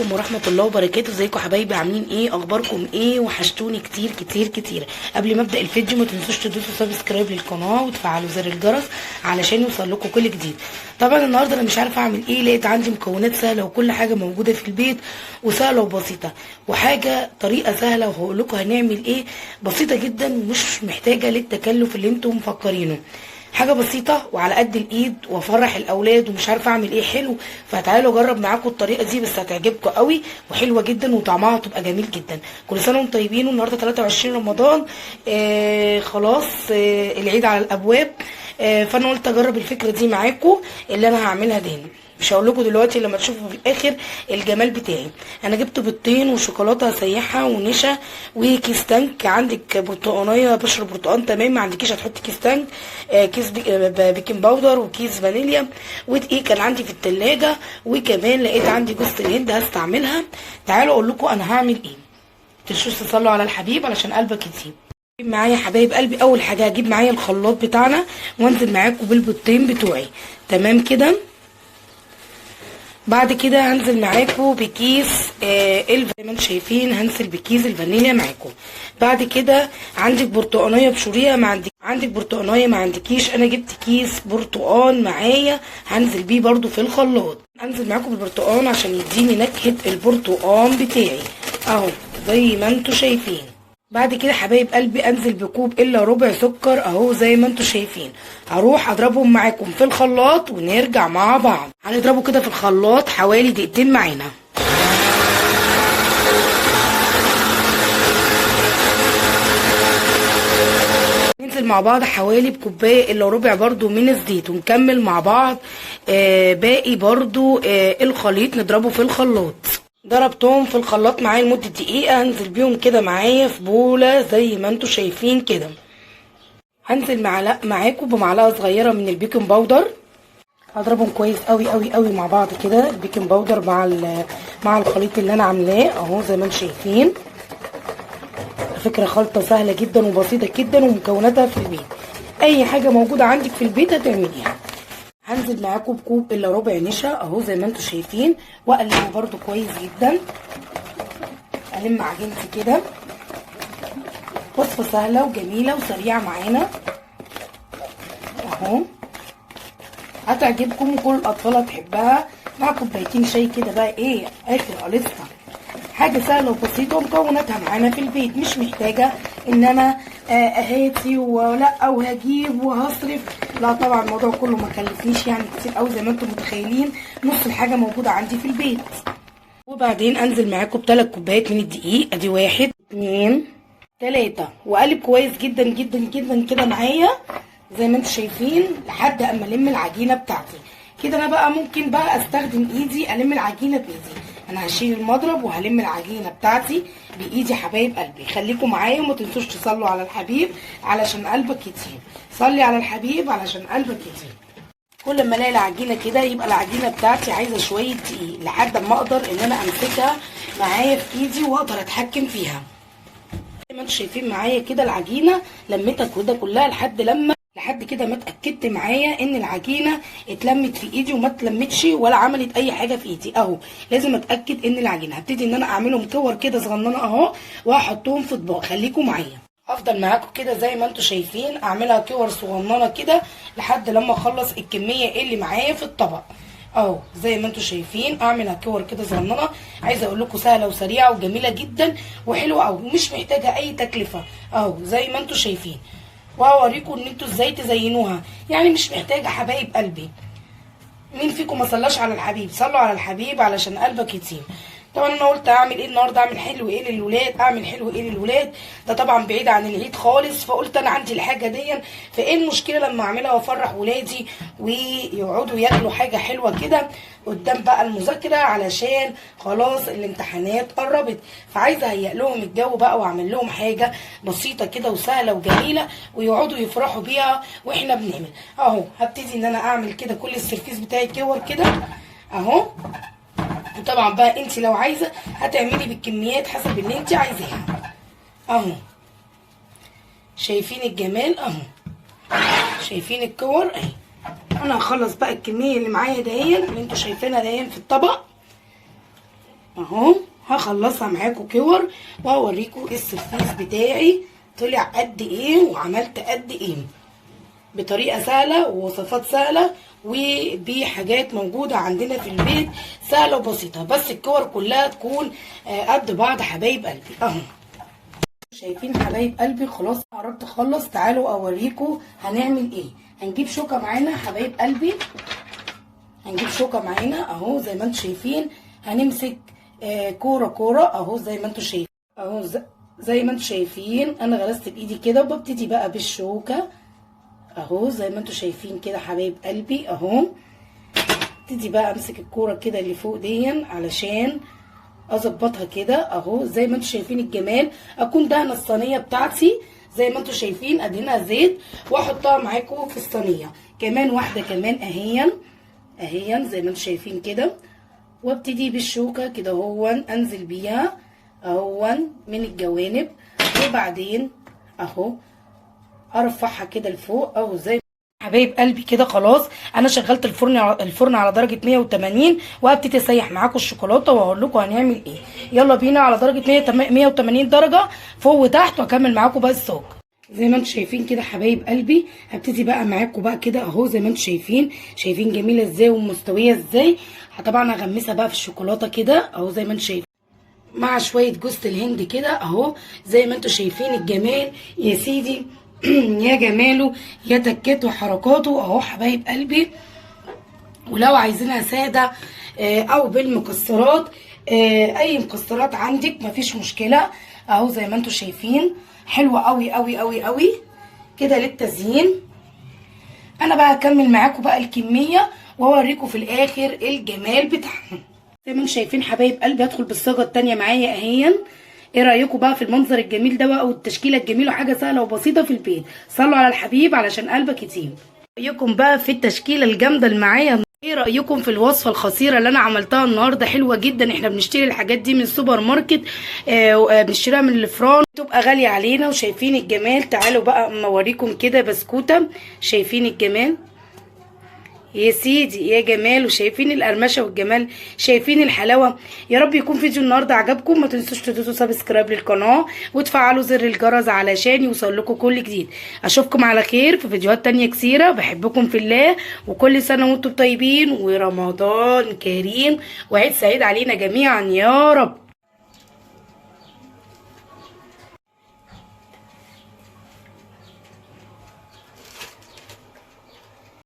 عليكم ورحمه الله وبركاته. ازيكم حبايبي؟ عاملين ايه؟ اخباركم ايه؟ وحشتوني كتير كتير كتير. قبل ما ابدا الفيديو ما تنسوش تدوسوا سبسكرايب للقناه وتفعلوا زر الجرس علشان يوصل لكم كل جديد. طبعا النهارده انا مش عارفه اعمل ايه، لقيت عندي مكونات سهله وكل حاجه موجوده في البيت وسهله وبسيطه، وحاجه طريقه سهله وهقول لكم هنعمل ايه. بسيطه جدا ومش محتاجه للتكلف اللي انتم مفكرينه، حاجه بسيطه وعلى قد الايد وافرح الاولاد ومش عارفه اعمل ايه حلو. فتعالوا اجرب معاكم الطريقه دي، بس هتعجبكم قوي وحلوه جدا وطعمها هتبقى جميل جدا. كل سنه وانتم طيبين، والنهارده 23 رمضان. خلاص العيد على الابواب. فانا قلت اجرب الفكره دي معاكم اللي انا هعملها تاني. مش هقول لكم دلوقتي، لما تشوفوا في الاخر الجمال بتاعي. انا جبت بيضتين وشوكولاته سايحه ونشا وكيس تانك. عندك برتقانيه بشر برتقان تمام، ما عندكيش هتحطي كيس تانك. كيس بيكنج باودر وكيس فانيليا ودقيق كان عندي في التلاجة، وكمان لقيت عندي جوز الهند هستعملها. تعالوا اقول لكم انا هعمل ايه. متنسوش تصلوا على الحبيب علشان قلبك يطيب. معايا حبايب قلبي، اول حاجه هجيب معايا الخلاط بتاعنا وانزل معاكم بالبيضتين بتوعي تمام كده. بعد كده هنزل معاكم بكيس زي ما انتم شايفين، هنزل بكيس الفانيليا معاكم. بعد كده عندك برتقانيه بشوريها، عندك برتقانيه ما عندكيش، انا جبت كيس برتقان معايا هنزل بيه برضو في الخلاط. هنزل معاكم بالبرتقان عشان يديني نكهه البرتقان بتاعي اهو زي ما انتم شايفين. بعد كده حبايب قلبي انزل بكوب الا ربع سكر اهو زي ما انتم شايفين. هروح اضربهم معاكم في الخلاط ونرجع مع بعض. هنضربه كده في الخلاط حوالي دقيقتين معانا. ننزل مع بعض حوالي بكوبايه الا ربع برضو من الزيت، ونكمل مع بعض باقي برضو الخليط نضربه في الخلاط. ضربتهم في الخلاط معايا لمده دقيقه. هنزل بيهم كده معايا في بوله زي ما انتم شايفين كده. هنزل معاكم بمعلقه صغيره من البيكنج باودر. هضربهم كويس قوي قوي قوي مع بعض كده، البيكنج باودر مع الخليط اللي انا عاملاه اهو زي ما انتم شايفين. فكره خلطه سهله جدا وبسيطه جدا ومكوناتها في البيت، اي حاجه موجوده عندك في البيت هتعمليها. هنزل معاكم بكوب الا ربع نشا اهو زي ما انتم شايفين، واقلبه برده كويس جدا. الم عجينتي كده. وصفه سهله وجميله وسريعه معانا اهو، هتعجبكم وكل الاطفال هتحبها. مع كوبايتين شاي كده بقى ايه اخر قلصها. حاجه سهله وبسيطه ومكوناتها معانا في البيت، مش محتاجه ان انا اهاتي ولا وهجيب وهصرف. لا طبعا الموضوع كله ما كلفنيش يعني كتير قوي زي ما انتم متخيلين، نص الحاجه موجوده عندي في البيت. وبعدين انزل معاكم ب3 كوبايات من الدقيق، ادي 1 2 3، واقلب كويس جدا جدا جدا كده معايا زي ما انتم شايفين لحد اما الم العجينه بتاعتي. كده انا بقى ممكن بقى استخدم ايدي الم العجينه بايدي. انا هشيل المضرب وهلم العجينه بتاعتي بايدي. حبايب قلبي خليكم معايا وما تنسوش تصلوا على الحبيب علشان قلبك يطيب. صلي على الحبيب علشان قلبك يطيب. كل ما الاقي العجينه كده يبقى العجينه بتاعتي عايزه شويه دقيق لحد ما اقدر ان انا امسكها معايا في ايدي واقدر اتحكم فيها. زي ما انتم شايفين معايا كده العجينه لميتها كده كلها لحد كده ما اتاكدت معايا ان العجينه اتلمت في ايدي وما اتلمتش ولا عملت اي حاجه في ايدي اهو. لازم اتاكد ان العجينه. هبتدي ان انا اعملهم كور كده صغننه اهو وهحطهم في اطباق. خليكم معايا. افضل معاكم كده زي ما انتم شايفين اعملها كور صغننه كده لحد لما اخلص الكميه اللي معايا في الطبق اهو زي ما انتم شايفين. اعملها كور كده صغننه. عايزه اقول لكم سهله وسريعه وجميله جدا وحلوه قوي ومش محتاجه اي تكلفه اهو زي ما انتم شايفين. وهوريكم ان انتوا ازاي تزينوها، يعني مش محتاجه. حبايب قلبي مين فيكم ما صلاش على الحبيب؟ صلوا على الحبيب علشان قلبك يطيب. طبعا انا قلت اعمل ايه النهارده، اعمل حلو ايه للولاد، اعمل حلو ايه للولاد. ده طبعا بعيد عن العيد خالص، فقلت انا عندي الحاجه دي، فايه المشكله لما اعملها وافرح ولادي ويقعدوا ياكلوا حاجه حلوه كده قدام بقى المذاكره، علشان خلاص الامتحانات قربت. فعايزه اهيئ لهم الجو بقى واعمل لهم حاجه بسيطه كده وسهله وجميله ويقعدوا يفرحوا بيها واحنا بنعمل اهو. هبتدي ان انا اعمل كده كل السرفيس بتاعي كور كده اهو. وطبعا بقى انت لو عايزه هتعملي بالكميات حسب اللي انت عايزاها اهو. شايفين الجمال اهو، شايفين الكور اهي. انا هخلص بقى الكميه اللي معايا دهيا اللي انتوا شايفينها دهيا في الطبق اهو هخلصها معاكم كور واوريكم السرفيس بتاعي طلع قد ايه وعملت قد ايه بطريقه سهله ووصفات سهله وبحاجات موجوده عندنا في البيت سهله وبسيطه، بس الكور كلها تكون قد بعض حبايب قلبي. اهو شايفين حبايب قلبي خلاص قربت اخلص. تعالوا اوريكم هنعمل ايه. هنجيب شوكه معانا حبايب قلبي، هنجيب شوكه معانا اهو زي ما انتم شايفين. هنمسك كوره كوره اهو زي ما انتم شايفين اهو زي ما انتم شايفين. انا غرست بايدي كده وببتدي بقى بالشوكه اهو زي ما انتم شايفين كده حبايب قلبي اهو. ابتدي بقى امسك الكوره كده اللي فوق دي علشان اظبطها كده اهو زي ما انتم شايفين الجمال. اكون دهنه الصينيه بتاعتي زي ما انتم شايفين، ادهنها زيت واحطها معاكم في الصينيه. كمان واحده كمان اهيا زي ما انتم شايفين كده، وابتدي بالشوكه كده اهو انزل بيها اهو من الجوانب، وبعدين اهو ارفعها كده لفوق اهو زي حبايب قلبي كده. خلاص انا شغلت الفرن على درجه 180 وهبتدي اسيح معاكم الشوكولاته وهقول لكم هنعمل ايه. يلا بينا على درجه 180 درجه فوق وتحت واكمل معاكم بقى الصاج. زي ما انتم شايفين كده حبايب قلبي هبتدي بقى معاكم بقى كده اهو زي ما انتم شايفين جميله ازاي ومستويه ازاي. طبعا هغمسها بقى في الشوكولاته كده اهو زي ما انتم شايفين مع شويه جوز الهند كده اهو زي ما انتم شايفين الجمال يا سيدي. يا جماله يا تكاته وحركاته اهو حبايب قلبي. ولو عايزينها ساده او بالمكسرات اي مكسرات عندك مفيش مشكله اهو زي ما انتم شايفين. حلوه قوي قوي قوي قوي كده للتزيين. انا بقى هكمل معاكم بقى الكميه واوريكم في الاخر الجمال بتاعهم. زي ما انتم شايفين حبايب قلبي هدخل بالصاجه التانيه معايا اهيا. ايه رايكم بقى في المنظر الجميل ده بقى والتشكيله الجميله وحاجه سهله وبسيطه في البيت. صلوا على الحبيب علشان قلبك يطيب. رايكم بقى في التشكيله الجامده اللي معايا. ايه رايكم في الوصفه الخطيره اللي انا عملتها النهارده؟ حلوه جدا. احنا بنشتري الحاجات دي من السوبر ماركت بنشتريها من الفران تبقى غاليه علينا. وشايفين الجمال. تعالوا بقى اوريكم كده بسكوته. شايفين الجمال يا سيدي يا جمال، وشايفين القرمشه والجمال، شايفين الحلاوه. يا رب يكون فيديو النهارده عجبكم. ما تنسوش تدوسوا سبسكرايب للقناه وتفعلوا زر الجرس علشان يوصل لكم كل جديد. اشوفكم على خير في فيديوهات تانية كتيره. بحبكم في الله وكل سنه وانتم طيبين ورمضان كريم وعيد سعيد علينا جميعا يا رب.